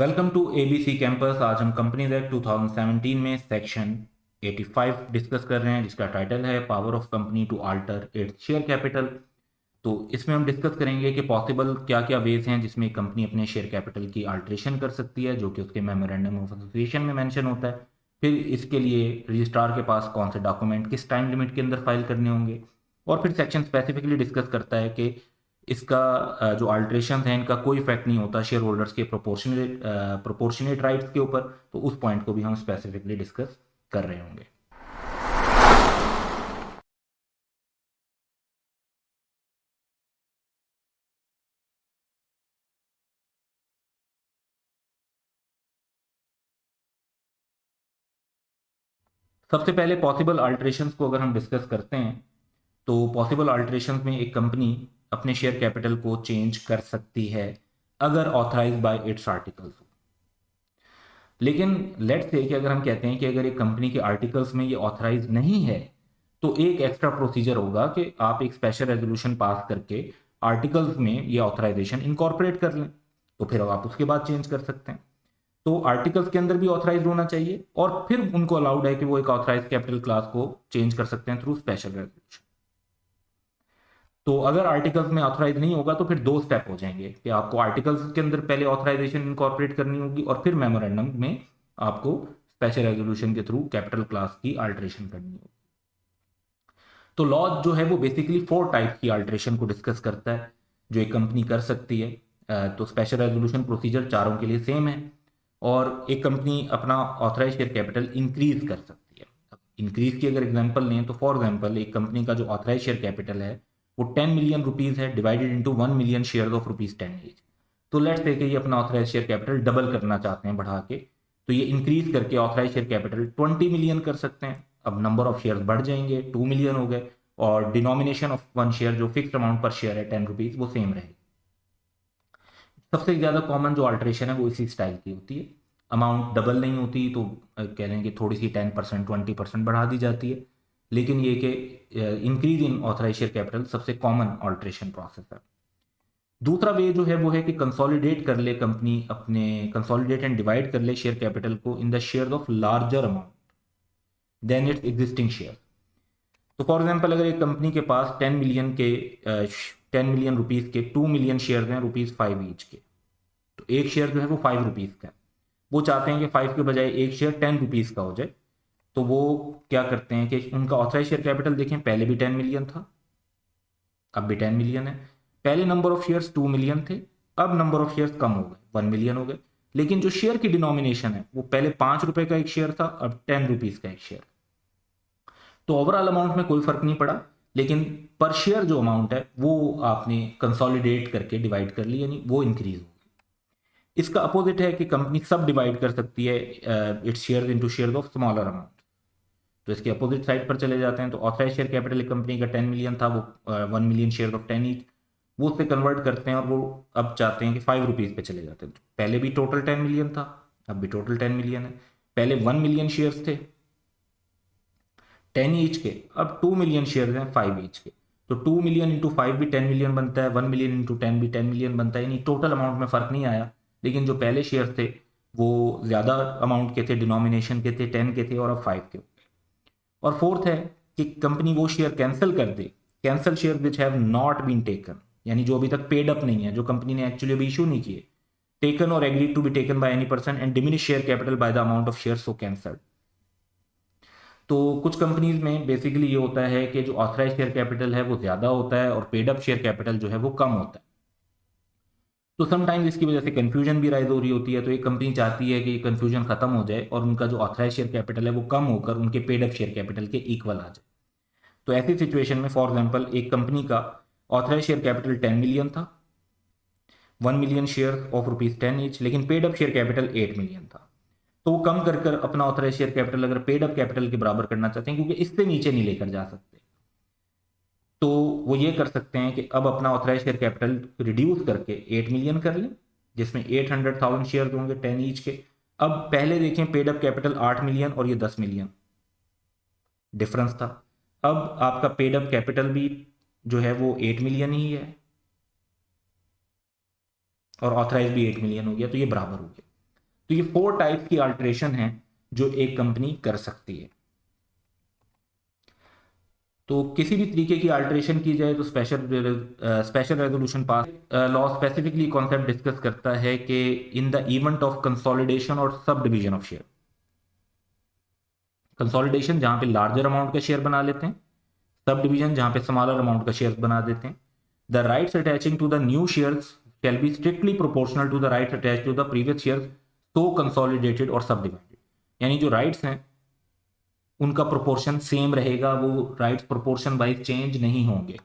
Welcome to ABC campus. आज हम companies act 2017 में सेक्शन 85 डिस्कस कर रहे हैं, जिसका टाइटल है power of company to alter its share capital. तो इसमें हम डिस्कस करेंगे कि पॉसिबल क्या क्या वेज हैं जिसमें कंपनी अपने शेयर कैपिटल की अल्ट्रेशन कर सकती है, जो कि उसके मेमोरेंडम ऑफ एसोसिएशन में मेंशन होता है। फिर इसके लिए रजिस्ट्रार के पास कौन से डॉक्यूमेंट किस टाइम लिमिट के अंदर फाइल करने होंगे। और फिर सेक्शन स्पेसिफिकली डिस्कस करता है कि इसका जो अल्ट्रेशन है इनका कोई इफेक्ट नहीं होता शेयर होल्डर्स के प्रोपोर्शनेट राइट्स के ऊपर। तो उस पॉइंट को भी हम स्पेसिफिकली डिस्कस कर रहे होंगे। सबसे पहले पॉसिबल अल्ट्रेशंस को अगर हम डिस्कस करते हैं, तो पॉसिबल अल्ट्रेशंस में एक कंपनी अपने शेयर कैपिटल को चेंज कर सकती है अगर ऑथराइज बाय इट्स आर्टिकल्स। लेकिन लेट्स से कि अगर हम कहते हैं कि अगर एक कंपनी के आर्टिकल्स में ये ऑथराइज नहीं है, तो एक एक्स्ट्रा प्रोसीजर होगा कि आप एक स्पेशल रेजोल्यूशन पास करके आर्टिकल्स में ये ऑथराइजेशन इनकॉर्पोरेट कर लें। तो फिर आप उसके बाद चेंज कर सकते हैं। तो आर्टिकल्स के अंदर भी ऑथराइज होना चाहिए और फिर उनको अलाउड है कि वो एक ऑथराइज कैपिटल क्लास को चेंज कर सकते हैं थ्रू स्पेशल रेजोल्यूशन। तो अगर आर्टिकल्स में ऑथराइज नहीं होगा तो फिर दो स्टेप हो जाएंगे कि आपको आर्टिकल्स के अंदर पहले ऑथराइजेशन इनकॉर्पोरेट करनी होगी और फिर मेमोरेंडम में आपको स्पेशल रेजोल्यूशन के थ्रू कैपिटल क्लास की अल्ट्रेशन करनी होगी। तो लॉ जो है वो बेसिकली 4 टाइप की अल्ट्रेशन को डिस्कस करता है जो एक कंपनी कर सकती है। तो स्पेशल रेजोल्यूशन प्रोसीजर चारों के लिए सेम है। और एक कंपनी अपना ऑथराइज शेयर कैपिटल इंक्रीज कर सकती है। इंक्रीज की अगर एग्जांपल लें तो फॉर एग्जांपल एक कंपनी का जो ऑथराइज शेयर कैपिटल है वो 10 मिलियन रुपीज है, divided into 1 million share of rupees 10 each. तो लेट्स से कि ये अपना ऑथराइज शेयर कैपिटल डबल करना चाहते हैं बढ़ा के, तो ये इंक्रीज करके ऑथराइज शेयर कैपिटल 20 मिलियन कर सकते हैं। अब नंबर ऑफ शेयर बढ़ जाएंगे, 2 मिलियन हो गए, और डिनोमिनेशन ऑफ वन शेयर जो फिक्स अमाउंट पर शेयर है 10 रुपीज वो सेम रहेगी। सबसे ज्यादा कॉमन जो अल्ट्रेशन है वो इसी स्टाइल की होती है। अमाउंट डबल नहीं होती तो कह लें कि थोड़ी सी 10% 20% बढ़ा दी जाती है। लेकिन ये कि increase in authorise share capital सबसे कॉमन ऑल्ट्रेशन प्रोसेस है। दूसरा वे जो है वो है कि कंसोलिडेट कर ले कंपनी, अपने कंसोलिडेट एंड डिवाइड कर ले शेयर कैपिटल को in the share of larger amount than its existing share. तो फॉर एग्जाम्पल अगर एक कंपनी के पास 10 मिलियन रुपीज के 2 मिलियन शेयर हैं रुपीज 5 ईच के, तो एक शेयर जो है वो 5 रुपीज का है। वो चाहते हैं कि 5 के बजाय एक शेयर 10 रुपीज का हो जाए। तो वो क्या करते हैं कि उनका ऑथराइज शेयर कैपिटल देखें, पहले भी 10 मिलियन था, अब भी 10 मिलियन है। पहले नंबर ऑफ शेयर्स 2 मिलियन थे, अब नंबर ऑफ शेयर्स कम हो गए, 1 मिलियन हो गए। लेकिन जो शेयर की डिनोमिनेशन है वो पहले 5 रुपए का एक शेयर था, अब 10 रुपीज का एक शेयर। तो ओवरऑल अमाउंट में कोई फर्क नहीं पड़ा, लेकिन पर शेयर जो अमाउंट है वो आपने कंसोलिडेट करके डिवाइड कर ली, यानी वो इंक्रीज हो। इसका अपोजिट है कि कंपनी सब डिवाइड कर सकती है its share into share of smaller amount. तो इसके अपोजिट साइड पर चले जाते हैं, तो ऑथराइज शेयर कैपिटल कंपनी का 10 मिलियन था, वो 1 मिलियन शेयर ऑफ 10 ईच, वो उससे कन्वर्ट करते हैं और वो अब चाहते हैं कि 5 रुपीज पे चले जाते हैं। तो पहले भी टोटल 10 मिलियन था, अब भी टोटल 10 मिलियन है। पहले 1 मिलियन शेयर्स थे 10 ईच के, अब 2 मिलियन शेयर हैं 5 ईच के। तो 2 मिलियन इंटू 5 भी 10 मिलियन बनता है, 1 मिलियन इंटू 10 भी 10 मिलियन बनता है, यानी टोटल अमाउंट में फर्क नहीं आया। लेकिन जो पहले शेयर थे वो ज़्यादा अमाउंट के थे, डिनोमिनेशन के थे, 10 के थे, और अब 5 के। और फोर्थ है कि कंपनी वो शेयर कैंसिल कर दे, cancel share which have not been taken, यानी जो अभी तक पेड अप नहीं है, जो कंपनी ने एक्चुअली अभी इशू नहीं किए, टेकन और agreed to be taken by any person and diminish share capital by the amount of share so cancelled. तो कुछ कंपनीज में बेसिकली ये होता है कि जो ऑथराइज शेयर कैपिटल है वो ज्यादा होता है और पेड अप शेयर कैपिटल जो है वो कम होता है। तो समटाइम्स इसकी वजह से कंफ्यूजन भी राइज हो रही होती है। तो एक कंपनी चाहती है कि कंफ्यूजन खत्म हो जाए और उनका जो ऑथराइज शेयर कैपिटल है वो कम होकर उनके पेड अप शेयर कैपिटल के इक्वल आ जाए। तो ऐसी सिचुएशन में फॉर एग्जाम्पल एक कंपनी का ऑथराइज शेयर कैपिटल 10 मिलियन था, 1 million share of rupees 10 each, लेकिन paid up share capital 8 million था। तो वो कम कर कर अपना ऑथराइज शेयर कैपिटल अगर पेड अप कैपिटल के बराबर करना चाहते हैं, क्योंकि इससे नीचे नहीं लेकर जा सकते, तो वो ये कर सकते हैं कि अब अपना ऑथराइज शेयर कैपिटल रिड्यूस करके 8 मिलियन कर लें, जिसमें 800,000 शेयर होंगे 10 ईच के। अब पहले देखें पेड अप कैपिटल 8 मिलियन और ये 10 मिलियन डिफरेंस था। अब आपका पेड अप कैपिटल भी जो है वो 8 मिलियन ही है और ऑथराइज भी 8 मिलियन हो गया, तो ये बराबर हो गया। तो ये 4 टाइप की अल्टरेशन है जो एक कंपनी कर सकती है। तो किसी भी तरीके की अल्टरेशन की जाए तो special resolution pass law specifically concept discuss करता है कि in the event of consolidation और sub division of share, consolidation जहां पे लार्जर अमाउंट का शेयर बना लेते हैं, सब डिवीजन जहां पे स्मॉलर अमाउंट का शेयर बना देते हैं, the rights attaching to the new shares shall be strictly proportional to the rights attached to the previous shares so consolidated और subdivided, यानी जो राइट्स हैं उनका प्रोपोर्शन सेम रहेगा, वो राइट्स प्रोपोर्शन वाइज चेंज नहीं होंगे।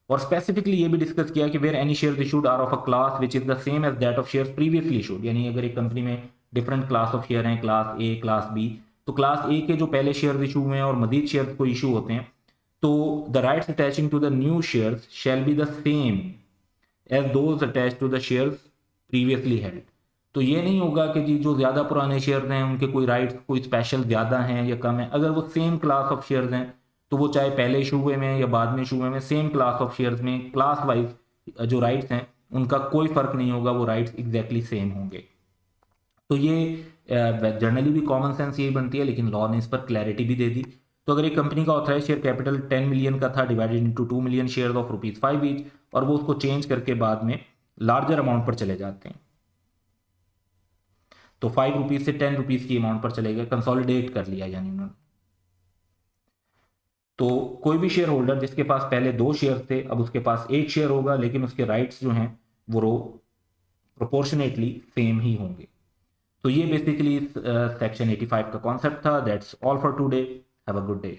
और स्पेसिफिकली ये भी डिस्कस किया कि where any share issued are of a class which is the same as that of share previously issued, यानी अगर एक कंपनी में डिफरेंट क्लास ऑफ शेयर हैं, क्लास ए क्लास बी, तो क्लास ए के जो पहले शेयर इशू हुए हैं और मजीद शेयर को इशू होते हैं, तो the rights attaching to the new shares shall be the same as those attach to the shares previously held. तो ये नहीं होगा कि जी जो ज़्यादा पुराने शेयर्स हैं उनके कोई राइट्स कोई स्पेशल ज़्यादा हैं या कम है, अगर वो सेम क्लास ऑफ शेयर्स हैं तो वो चाहे पहले इशू हुए में या बाद में इशू हुए में, सेम क्लास ऑफ शेयर्स में क्लास वाइज जो राइट्स हैं उनका कोई फ़र्क नहीं होगा, वो राइट्स एग्जैक्टली सेम होंगे। तो ये जनरली भी कॉमन सेंस यही बनती है, लेकिन लॉ ने इस पर क्लैरिटी भी दे दी। तो अगर एक कंपनी का ऑथराइज शेयर कैपिटल 10 मिलियन का था divided into 2 million share of ₹5 each, और वो उसको चेंज करके बाद में लार्जर अमाउंट पर चले जाते हैं, तो ₹5 से ₹10 की अमाउंट पर चले गए, कंसोलिडेट कर लिया यानी उन्होंने। तो कोई भी शेयर होल्डर जिसके पास पहले 2 शेयर थे, अब उसके पास 1 शेयर होगा, लेकिन उसके राइट्स जो हैं वो प्रोपोर्शनेटली सेम ही होंगे। तो ये बेसिकली सेक्शन 85 का कॉन्सेप्ट था। That's all for today, have a good day.